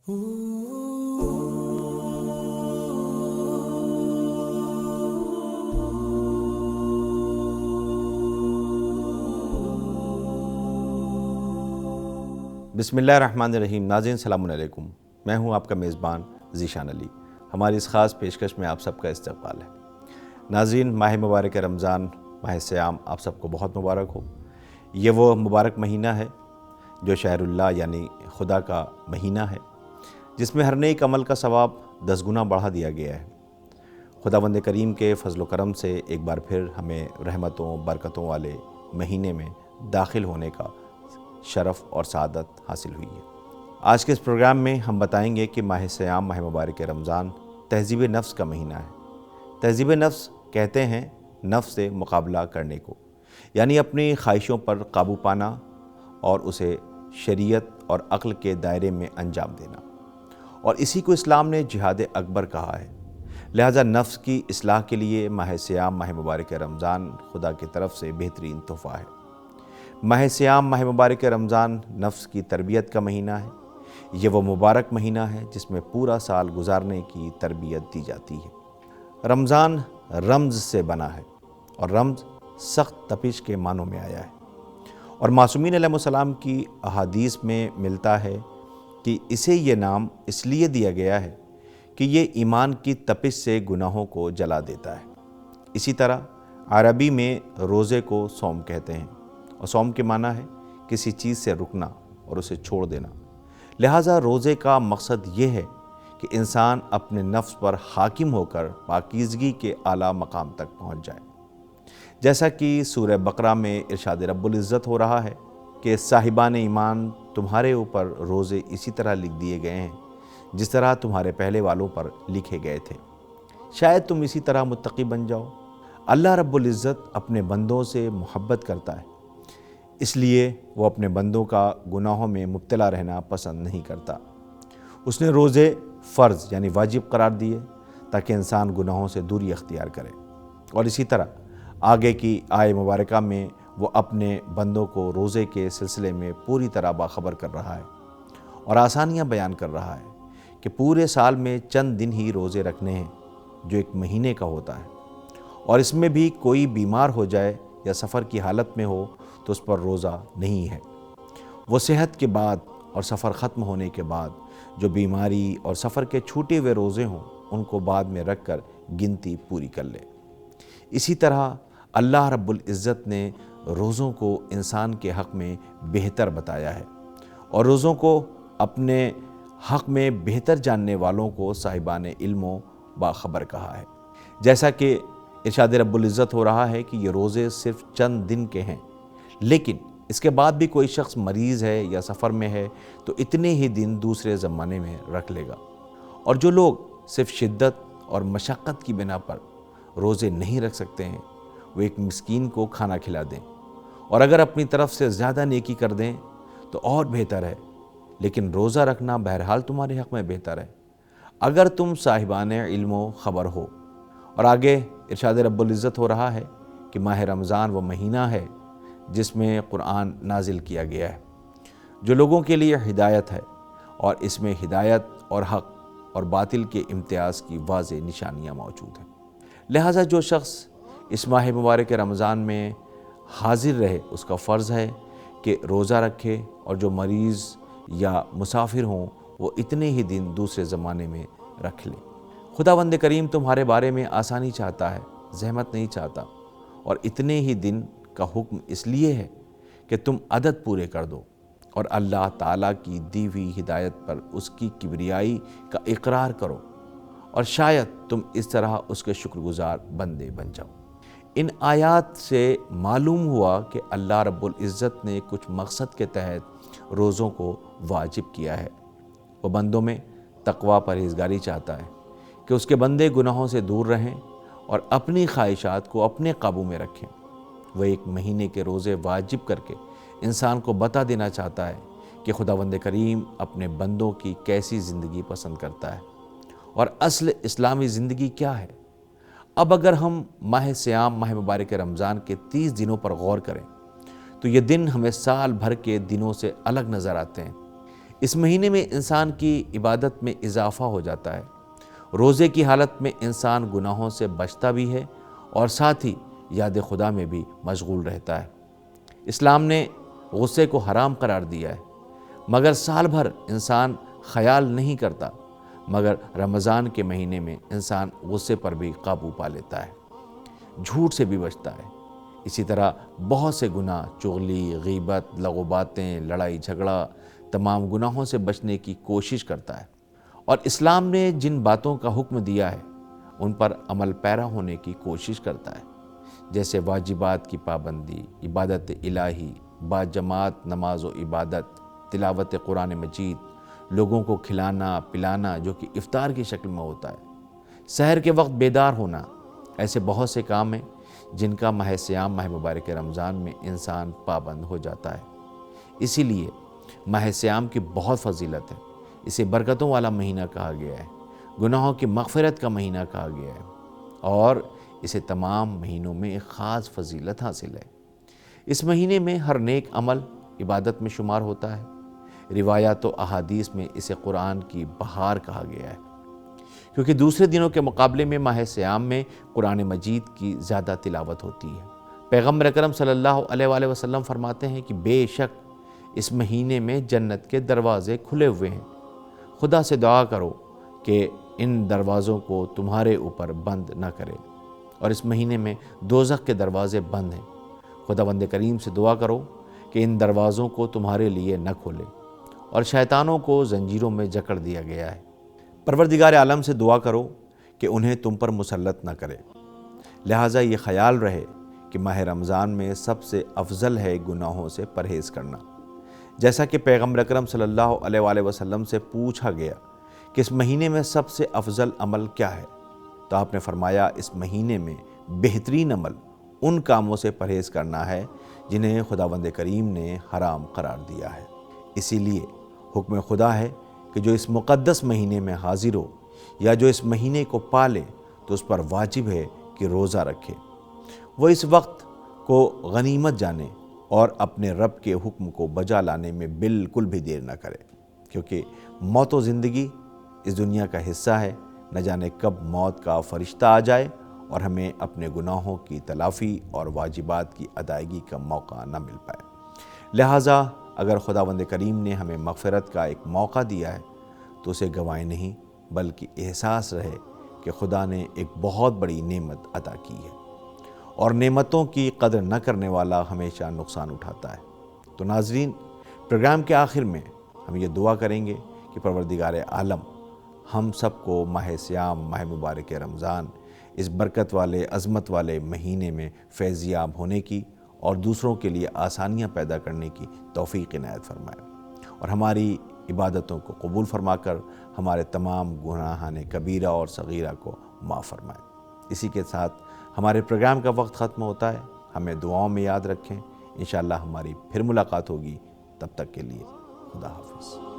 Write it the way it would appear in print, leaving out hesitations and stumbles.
بسم اللہ الرحمن الرحیم۔ ناظرین السلام علیکم، میں ہوں آپ کا میزبان ذیشان علی۔ ہماری اس خاص پیشکش میں آپ سب کا استقبال ہے۔ ناظرین، ماہ مبارک رمضان، ماہ صیام آپ سب کو بہت مبارک ہو۔ یہ وہ مبارک مہینہ ہے جو شہر اللہ یعنی خدا کا مہینہ ہے، جس میں ہر نیک عمل کا ثواب 10 گنا بڑھا دیا گیا ہے۔ خداوند کریم کے فضل و کرم سے ایک بار پھر ہمیں رحمتوں برکتوں والے مہینے میں داخل ہونے کا شرف اور سعادت حاصل ہوئی ہے۔ آج کے اس پروگرام میں ہم بتائیں گے کہ ماہ صیام، ماہ مبارک رمضان تہذیب نفس کا مہینہ ہے۔ تہذیب نفس کہتے ہیں نفس سے مقابلہ کرنے کو، یعنی اپنی خواہشوں پر قابو پانا اور اسے شریعت اور عقل کے دائرے میں انجام دینا، اور اسی کو اسلام نے جہاد اکبر کہا ہے۔ لہذا نفس کی اصلاح کے لیے ماہ صیام، ماہ مبارک رمضان خدا کی طرف سے بہترین تحفہ ہے۔ ماہ صیام، ماہ مبارک رمضان نفس کی تربیت کا مہینہ ہے۔ یہ وہ مبارک مہینہ ہے جس میں پورا سال گزارنے کی تربیت دی جاتی ہے۔ رمضان رمز سے بنا ہے، اور رمز سخت تپش کے معنوں میں آیا ہے، اور معصومین علیہ السلام کی احادیث میں ملتا ہے کہ اسے یہ نام اس لیے دیا گیا ہے کہ یہ ایمان کی تپش سے گناہوں کو جلا دیتا ہے۔ اسی طرح عربی میں روزے کو صوم کہتے ہیں، اور صوم کے معنی ہے کسی چیز سے رکنا اور اسے چھوڑ دینا۔ لہٰذا روزے کا مقصد یہ ہے کہ انسان اپنے نفس پر حاکم ہو کر پاکیزگی کے اعلیٰ مقام تک پہنچ جائے۔ جیسا کہ سورہ بقرہ میں ارشاد رب العزت ہو رہا ہے کہ صاحبان ایمان، تمہارے اوپر روزے اسی طرح لکھ دیے گئے ہیں جس طرح تمہارے پہلے والوں پر لکھے گئے تھے، شاید تم اسی طرح متقی بن جاؤ۔ اللہ رب العزت اپنے بندوں سے محبت کرتا ہے، اس لیے وہ اپنے بندوں کا گناہوں میں مبتلا رہنا پسند نہیں کرتا۔ اس نے روزے فرض یعنی واجب قرار دیے تاکہ انسان گناہوں سے دوری اختیار کرے، اور اسی طرح آگے کی آیہ مبارکہ میں وہ اپنے بندوں کو روزے کے سلسلے میں پوری طرح باخبر کر رہا ہے اور آسانیاں بیان کر رہا ہے کہ پورے سال میں چند دن ہی روزے رکھنے ہیں جو ایک مہینے کا ہوتا ہے، اور اس میں بھی کوئی بیمار ہو جائے یا سفر کی حالت میں ہو تو اس پر روزہ نہیں ہے۔ وہ صحت کے بعد اور سفر ختم ہونے کے بعد جو بیماری اور سفر کے چھوٹے ہوئے روزے ہوں ان کو بعد میں رکھ کر گنتی پوری کر لے۔ اسی طرح اللہ رب العزت نے روزوں کو انسان کے حق میں بہتر بتایا ہے، اور روزوں کو اپنے حق میں بہتر جاننے والوں کو صاحبان علم و باخبر کہا ہے۔ جیسا کہ ارشاد رب العزت ہو رہا ہے کہ یہ روزے صرف چند دن کے ہیں، لیکن اس کے بعد بھی کوئی شخص مریض ہے یا سفر میں ہے تو اتنے ہی دن دوسرے زمانے میں رکھ لے گا۔ اور جو لوگ صرف شدت اور مشقت کی بنا پر روزے نہیں رکھ سکتے ہیں وہ ایک مسکین کو کھانا کھلا دیں، اور اگر اپنی طرف سے زیادہ نیکی کر دیں تو اور بہتر ہے، لیکن روزہ رکھنا بہرحال تمہارے حق میں بہتر ہے اگر تم صاحبان علم و خبر ہو۔ اور آگے ارشاد رب العزت ہو رہا ہے کہ ماہ رمضان وہ مہینہ ہے جس میں قرآن نازل کیا گیا ہے، جو لوگوں کے لیے ہدایت ہے، اور اس میں ہدایت اور حق اور باطل کے امتیاز کی واضح نشانیاں موجود ہیں۔ لہٰذا جو شخص اس ماہ مبارک رمضان میں حاضر رہے اس کا فرض ہے کہ روزہ رکھے، اور جو مریض یا مسافر ہوں وہ اتنے ہی دن دوسرے زمانے میں رکھ لے۔ خداوند کریم تمہارے بارے میں آسانی چاہتا ہے، زحمت نہیں چاہتا، اور اتنے ہی دن کا حکم اس لیے ہے کہ تم عدد پورے کر دو اور اللہ تعالیٰ کی دی ہوئی ہدایت پر اس کی کبریائی کا اقرار کرو، اور شاید تم اس طرح اس کے شکر گزار بندے بن جاؤ۔ ان آیات سے معلوم ہوا کہ اللہ رب العزت نے کچھ مقصد کے تحت روزوں کو واجب کیا ہے۔ وہ بندوں میں تقوی پرہیزگاری چاہتا ہے کہ اس کے بندے گناہوں سے دور رہیں اور اپنی خواہشات کو اپنے قابو میں رکھیں۔ وہ ایک مہینے کے روزے واجب کر کے انسان کو بتا دینا چاہتا ہے کہ خداوند کریم اپنے بندوں کی کیسی زندگی پسند کرتا ہے اور اصل اسلامی زندگی کیا ہے۔ اب اگر ہم ماہ صیام، ماہ مبارک رمضان کے 30 دنوں پر غور کریں تو یہ دن ہمیں سال بھر کے دنوں سے الگ نظر آتے ہیں۔ اس مہینے میں انسان کی عبادت میں اضافہ ہو جاتا ہے۔ روزے کی حالت میں انسان گناہوں سے بچتا بھی ہے اور ساتھ ہی یاد خدا میں بھی مشغول رہتا ہے۔ اسلام نے غصے کو حرام قرار دیا ہے، مگر سال بھر انسان خیال نہیں کرتا، مگر رمضان کے مہینے میں انسان غصے پر بھی قابو پا لیتا ہے، جھوٹ سے بھی بچتا ہے۔ اسی طرح بہت سے گناہ، چغلی، غیبت، لغو باتیں، لڑائی جھگڑا، تمام گناہوں سے بچنے کی کوشش کرتا ہے، اور اسلام نے جن باتوں کا حکم دیا ہے ان پر عمل پیرا ہونے کی کوشش کرتا ہے، جیسے واجبات کی پابندی، عبادت الہی، باجماعت نماز و عبادت، تلاوت قرآن مجید، لوگوں کو کھلانا پلانا جو کہ افطار کی شکل میں ہوتا ہے، سحر کے وقت بیدار ہونا۔ ایسے بہت سے کام ہیں جن کا ماہ صیام، ماہ مبارک رمضان میں انسان پابند ہو جاتا ہے۔ اسی لیے ماہ صیام کی بہت فضیلت ہے، اسے برکتوں والا مہینہ کہا گیا ہے، گناہوں کی مغفرت کا مہینہ کہا گیا ہے، اور اسے تمام مہینوں میں ایک خاص فضیلت حاصل ہے۔ اس مہینے میں ہر نیک عمل عبادت میں شمار ہوتا ہے۔ روایات و احادیث میں اسے قرآن کی بہار کہا گیا ہے، کیونکہ دوسرے دنوں کے مقابلے میں ماہ صیام میں قرآن مجید کی زیادہ تلاوت ہوتی ہے۔ پیغمبر اکرم صلی اللہ علیہ وآلہ وسلم فرماتے ہیں کہ بے شک اس مہینے میں جنت کے دروازے کھلے ہوئے ہیں، خدا سے دعا کرو کہ ان دروازوں کو تمہارے اوپر بند نہ کرے، اور اس مہینے میں دوزخ کے دروازے بند ہیں، خداوند کریم سے دعا کرو کہ ان دروازوں کو تمہارے لیے نہ کھولے، اور شیطانوں کو زنجیروں میں جکڑ دیا گیا ہے۔ پروردگار عالم سے دعا کرو کہ انہیں تم پر مسلط نہ کرے۔ لہٰذا یہ خیال رہے کہ ماہ رمضان میں سب سے افضل ہے گناہوں سے پرہیز کرنا۔ جیسا کہ پیغمبر اکرم صلی اللہ علیہ وآلہ وسلم سے پوچھا گیا کہ اس مہینے میں سب سے افضل عمل کیا ہے، تو آپ نے فرمایا اس مہینے میں بہترین عمل ان کاموں سے پرہیز کرنا ہے جنہیں خداوند کریم نے حرام قرار دیا ہے۔ اسی لیے حکم خدا ہے کہ جو اس مقدس مہینے میں حاضر ہو یا جو اس مہینے کو پالے تو اس پر واجب ہے کہ روزہ رکھے، وہ اس وقت کو غنیمت جانے اور اپنے رب کے حکم کو بجا لانے میں بالکل بھی دیر نہ کرے، کیونکہ موت و زندگی اس دنیا کا حصہ ہے، نہ جانے کب موت کا فرشتہ آ جائے اور ہمیں اپنے گناہوں کی تلافی اور واجبات کی ادائیگی کا موقع نہ مل پائے۔ لہٰذا اگر خداوند کریم نے ہمیں مغفرت کا ایک موقع دیا ہے تو اسے گنوائے نہیں، بلکہ احساس رہے کہ خدا نے ایک بہت بڑی نعمت عطا کی ہے، اور نعمتوں کی قدر نہ کرنے والا ہمیشہ نقصان اٹھاتا ہے۔ تو ناظرین، پروگرام کے آخر میں ہم یہ دعا کریں گے کہ پروردگار عالم ہم سب کو ماہ صیام، ماہ مبارک رمضان، اس برکت والے عظمت والے مہینے میں فیضیاب ہونے کی اور دوسروں کے لیے آسانیاں پیدا کرنے کی توفیق عنایت فرمائے، اور ہماری عبادتوں کو قبول فرما کر ہمارے تمام گناہان کبیرہ اور صغیرہ کو معاف فرمائے۔ اسی کے ساتھ ہمارے پروگرام کا وقت ختم ہوتا ہے۔ ہمیں دعاؤں میں یاد رکھیں، انشاءاللہ ہماری پھر ملاقات ہوگی، تب تک کے لیے خدا حافظ۔